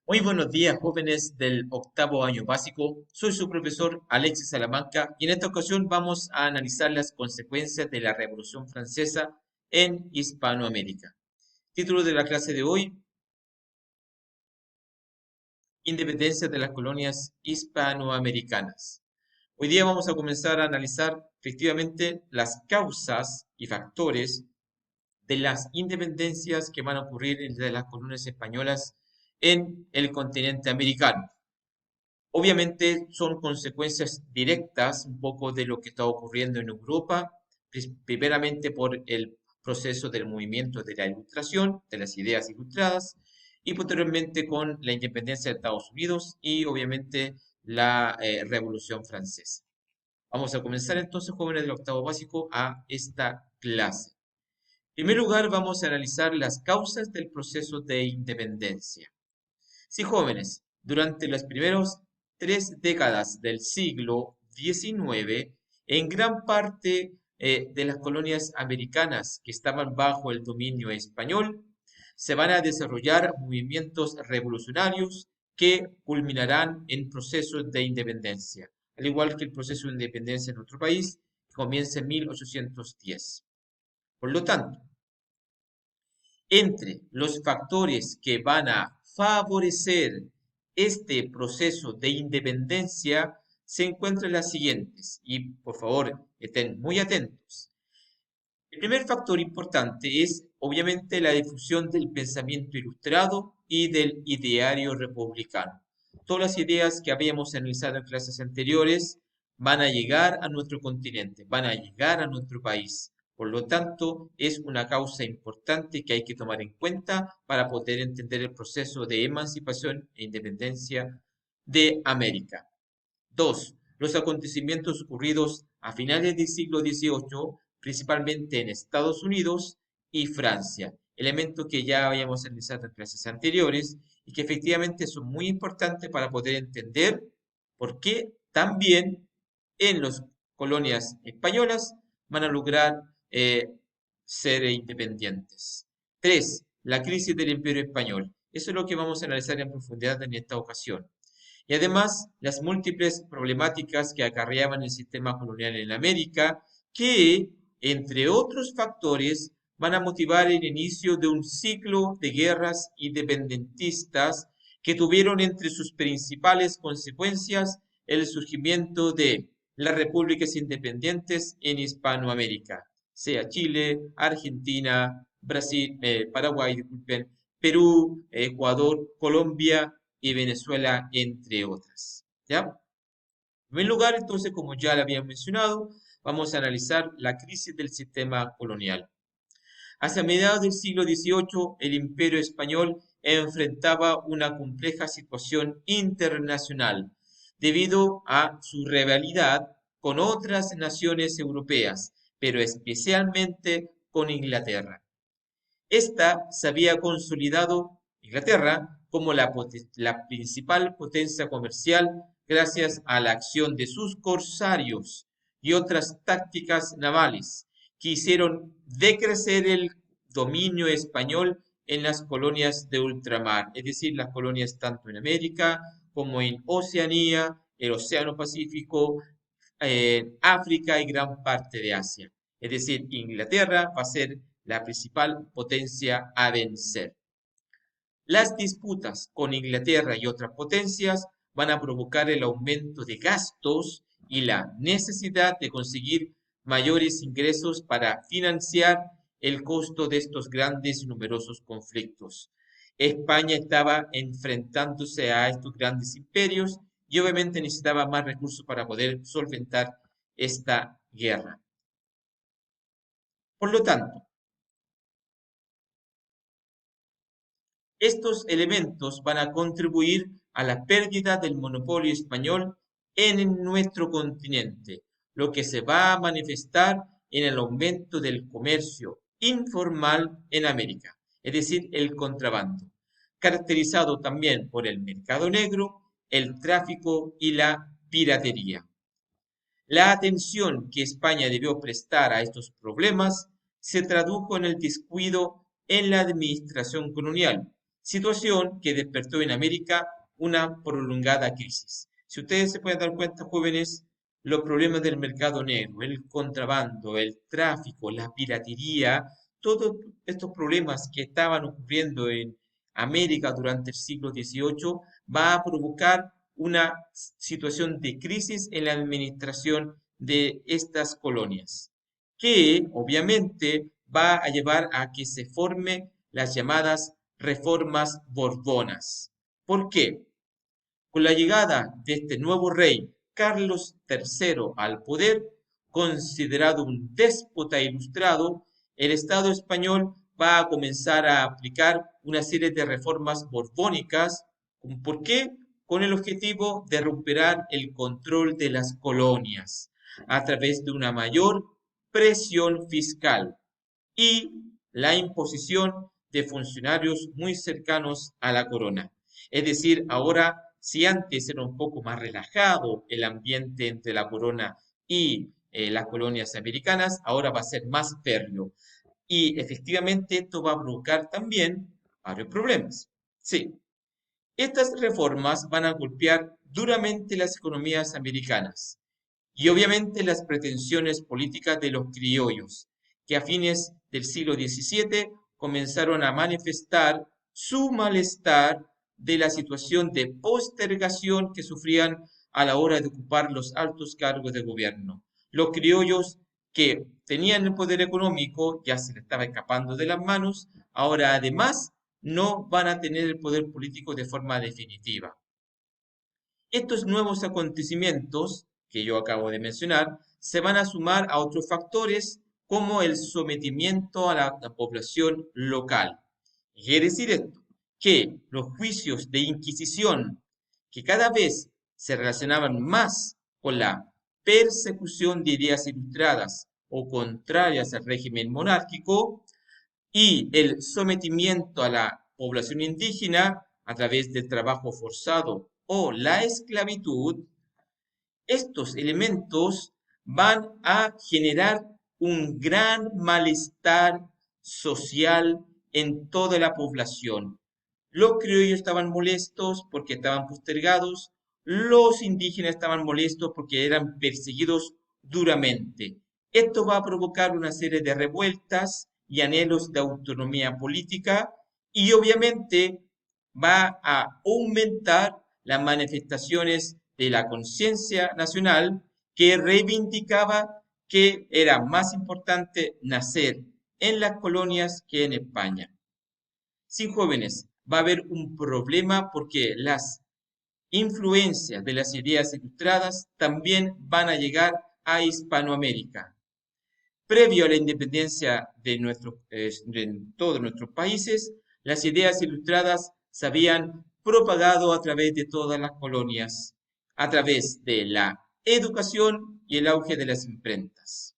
Muy buenos días, jóvenes del octavo año básico. Soy su profesor Alexis Salamanca y en esta ocasión vamos a analizar las consecuencias de la Revolución Francesa en Hispanoamérica. Título de la clase de hoy: Independencia de las colonias hispanoamericanas. Hoy día vamos a comenzar a analizar efectivamente las causas y factores de las independencias que van a ocurrir entre las colonias españolas en el continente americano. Obviamente son consecuencias directas un poco de lo que está ocurriendo en Europa, primeramente por el proceso del movimiento de la ilustración, de las ideas ilustradas, y posteriormente con la independencia de Estados Unidos y obviamente la Revolución Francesa. Vamos a comenzar entonces, jóvenes del octavo básico, a esta clase. En primer lugar, vamos a analizar las causas del proceso de independencia. Sí, jóvenes, durante las primeras 3 décadas del siglo XIX, en gran parte de las colonias americanas que estaban bajo el dominio español, se van a desarrollar movimientos revolucionarios que culminarán en procesos de independencia, al igual que el proceso de independencia en nuestro país, que comienza en 1810. Por lo tanto, entre los factores que van a favorecer este proceso de independencia se encuentran las siguientes, y por favor estén muy atentos. El primer factor importante es obviamente la difusión del pensamiento ilustrado y del ideario republicano. Todas las ideas que habíamos analizado en clases anteriores van a llegar a nuestro continente, van a llegar a nuestro país. Por lo tanto, es una causa importante que hay que tomar en cuenta para poder entender el proceso de emancipación e independencia de América. Dos, los acontecimientos ocurridos a finales del siglo XVIII, principalmente en Estados Unidos y Francia, elementos que ya habíamos analizado en clases anteriores y que efectivamente son muy importantes para poder entender por qué también en las colonias españolas van a lograr ser independientes. Tres, la crisis del Imperio Español. Eso es lo que vamos a analizar en profundidad en esta ocasión. Y además, las múltiples problemáticas que acarreaban el sistema colonial en América, que, entre otros factores, van a motivar el inicio de un ciclo de guerras independentistas que tuvieron entre sus principales consecuencias el surgimiento de las repúblicas independientes en Hispanoamérica, sea Chile, Argentina, Brasil, Paraguay, disculpen, Perú, Ecuador, Colombia y Venezuela, entre otras. ¿Ya? En primer lugar, entonces, como ya le había mencionado, vamos a analizar la crisis del sistema colonial. Hacia mediados del siglo XVIII, el Imperio Español enfrentaba una compleja situación internacional debido a su rivalidad con otras naciones europeas, pero especialmente con Inglaterra. Esta se había consolidado, Inglaterra, como la principal potencia comercial gracias a la acción de sus corsarios y otras tácticas navales que hicieron decrecer el dominio español en las colonias de ultramar, es decir, las colonias tanto en América como en Oceanía, el Océano Pacífico, África y gran parte de Asia. Es decir, Inglaterra va a ser la principal potencia a vencer. Las disputas con Inglaterra y otras potencias van a provocar el aumento de gastos y la necesidad de conseguir mayores ingresos para financiar el costo de estos grandes y numerosos conflictos. España estaba enfrentándose a estos grandes imperios y obviamente necesitaba más recursos para poder solventar esta guerra. Por lo tanto, estos elementos van a contribuir a la pérdida del monopolio español en nuestro continente, lo que se va a manifestar en el aumento del comercio informal en América, es decir, el contrabando, caracterizado también por el mercado negro, el tráfico y la piratería. La atención que España debió prestar a estos problemas se tradujo en el descuido en la administración colonial, situación que despertó en América una prolongada crisis. Si ustedes se pueden dar cuenta, jóvenes, los problemas del mercado negro, el contrabando, el tráfico, la piratería, todos estos problemas que estaban ocurriendo en América durante el siglo XVIII va a provocar una situación de crisis en la administración de estas colonias, que obviamente va a llevar a que se formen las llamadas reformas borbonas. ¿Por qué? Con la llegada de este nuevo rey, Carlos III, al poder, considerado un déspota ilustrado, el Estado español va a comenzar a aplicar una serie de reformas borbónicas. ¿Por qué? Con el objetivo de recuperar el control de las colonias a través de una mayor presión fiscal y la imposición de funcionarios muy cercanos a la corona. Es decir, ahora, si antes era un poco más relajado el ambiente entre la corona y las colonias americanas, ahora va a ser más férreo. Y efectivamente esto va a provocar también varios problemas. Sí, estas reformas van a golpear duramente las economías americanas y obviamente las pretensiones políticas de los criollos, que a fines del siglo XVII comenzaron a manifestar su malestar de la situación de postergación que sufrían a la hora de ocupar los altos cargos de gobierno. Los criollos que tenían el poder económico ya se les estaba escapando de las manos, ahora además no van a tener el poder político de forma definitiva. Estos nuevos acontecimientos que yo acabo de mencionar se van a sumar a otros factores como el sometimiento a la población local. Quiere decir esto, que los juicios de inquisición que cada vez se relacionaban más con la persecución de ideas ilustradas o contrarias al régimen monárquico y el sometimiento a la población indígena a través del trabajo forzado o la esclavitud, estos elementos van a generar un gran malestar social en toda la población. Los criollos estaban molestos porque estaban postergados, los indígenas estaban molestos porque eran perseguidos duramente. Esto va a provocar una serie de revueltas y anhelos de autonomía política y obviamente va a aumentar las manifestaciones de la conciencia nacional que reivindicaba que era más importante nacer en las colonias que en España. Sí, jóvenes, va a haber un problema porque las influencias de las ideas ilustradas también van a llegar a Hispanoamérica. Previo a la independencia de todos nuestros países, las ideas ilustradas se habían propagado a través de todas las colonias, a través de la educación y el auge de las imprentas.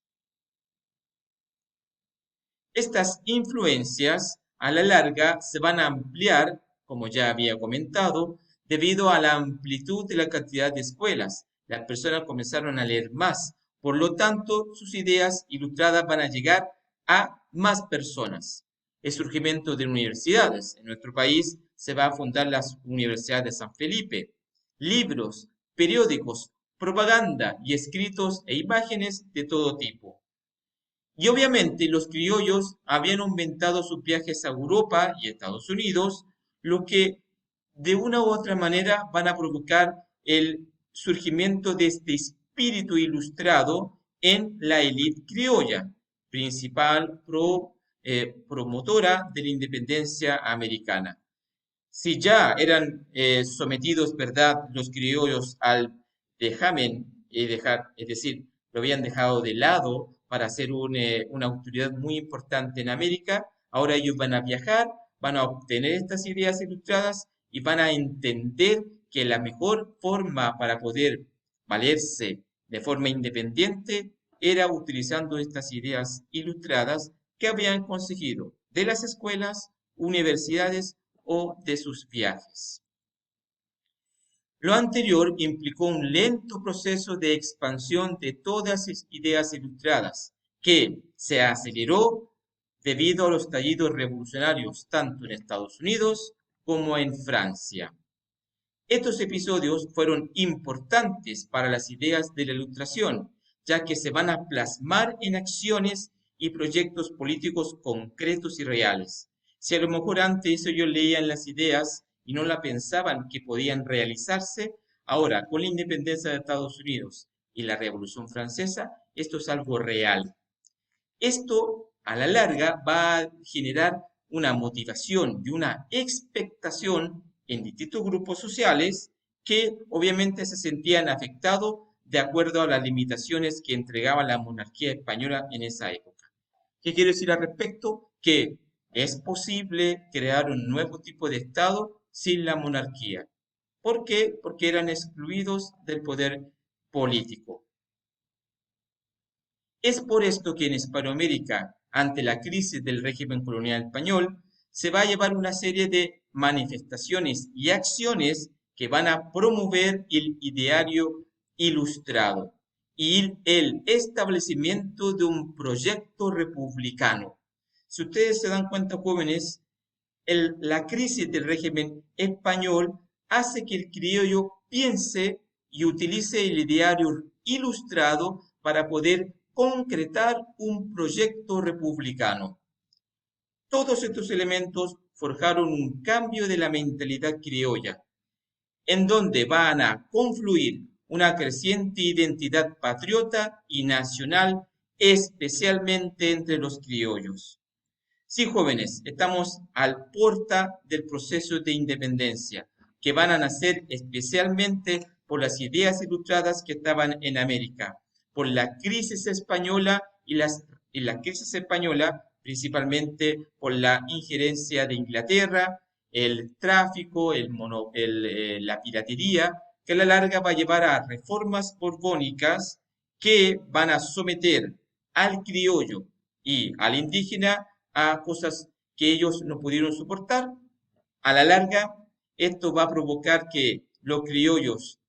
Estas influencias a la larga se van a ampliar, como ya había comentado, debido a la amplitud de la cantidad de escuelas. Las personas comenzaron a leer más, por lo tanto, sus ideas ilustradas van a llegar a más personas. El surgimiento de universidades. En nuestro país se va a fundar la Universidad de San Felipe. Libros, periódicos, propaganda y escritos e imágenes de todo tipo. Y obviamente los criollos habían aumentado sus viajes a Europa y Estados Unidos, lo que de una u otra manera van a provocar el surgimiento de este espíritu ilustrado en la élite criolla, principal promotora de la independencia americana. Si ya eran sometidos, ¿verdad?, los criollos al dejamen, es decir, lo habían dejado de lado para ser una autoridad muy importante en América, ahora ellos van a viajar, van a obtener estas ideas ilustradas y van a entender que la mejor forma para poder valerse de forma independiente era utilizando estas ideas ilustradas que habían conseguido de las escuelas, universidades o de sus viajes. Lo anterior implicó un lento proceso de expansión de todas las ideas ilustradas, que se aceleró debido a los estallidos revolucionarios tanto en Estados Unidos como en Francia. Estos episodios fueron importantes para las ideas de la Ilustración, ya que se van a plasmar en acciones y proyectos políticos concretos y reales. Si a lo mejor antes ellos leían las ideas y no la pensaban que podían realizarse, ahora con la independencia de Estados Unidos y la Revolución Francesa, esto es algo real. Esto a la larga va a generar una motivación y una expectación en distintos grupos sociales que obviamente se sentían afectados de acuerdo a las limitaciones que entregaba la monarquía española en esa época. ¿Qué quiero decir al respecto? Que es posible crear un nuevo tipo de Estado sin la monarquía. ¿Por qué? Porque eran excluidos del poder político. Es por esto que en Hispanoamérica, ante la crisis del régimen colonial español, se va a llevar una serie de manifestaciones y acciones que van a promover el ideario ilustrado y el establecimiento de un proyecto republicano. Si ustedes se dan cuenta, jóvenes, la crisis del régimen español hace que el criollo piense y utilice el ideario ilustrado para poder concretar un proyecto republicano. Todos estos elementos forjaron un cambio de la mentalidad criolla, en donde van a confluir una creciente identidad patriota y nacional, especialmente entre los criollos. Sí, jóvenes, estamos al porta del proceso de independencia, que van a nacer especialmente por las ideas ilustradas que estaban en América, por la crisis española y la crisis española principalmente por la injerencia de Inglaterra, el tráfico, la piratería, que a la larga va a llevar a reformas borbónicas que van a someter al criollo y al indígena a cosas que ellos no pudieron soportar. A la larga, esto va a provocar que los criollos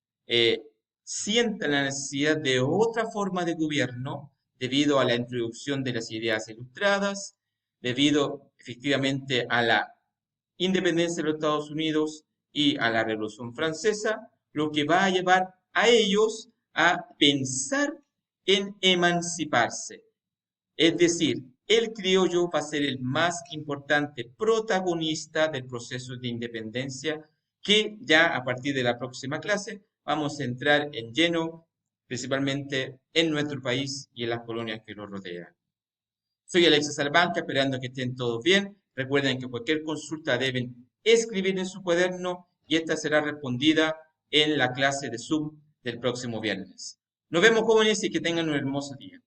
sientan la necesidad de otra forma de gobierno debido a la introducción de las ideas ilustradas, debido efectivamente a la independencia de los Estados Unidos y a la Revolución Francesa, lo que va a llevar a ellos a pensar en emanciparse. Es decir, el criollo va a ser el más importante protagonista del proceso de independencia que ya a partir de la próxima clase vamos a entrar en lleno, principalmente en nuestro país y en las colonias que lo rodean. Soy Alexis Salamanca, esperando que estén todos bien. Recuerden que cualquier consulta deben escribir en su cuaderno y esta será respondida en la clase de Zoom del próximo viernes. Nos vemos, jóvenes, y que tengan un hermoso día.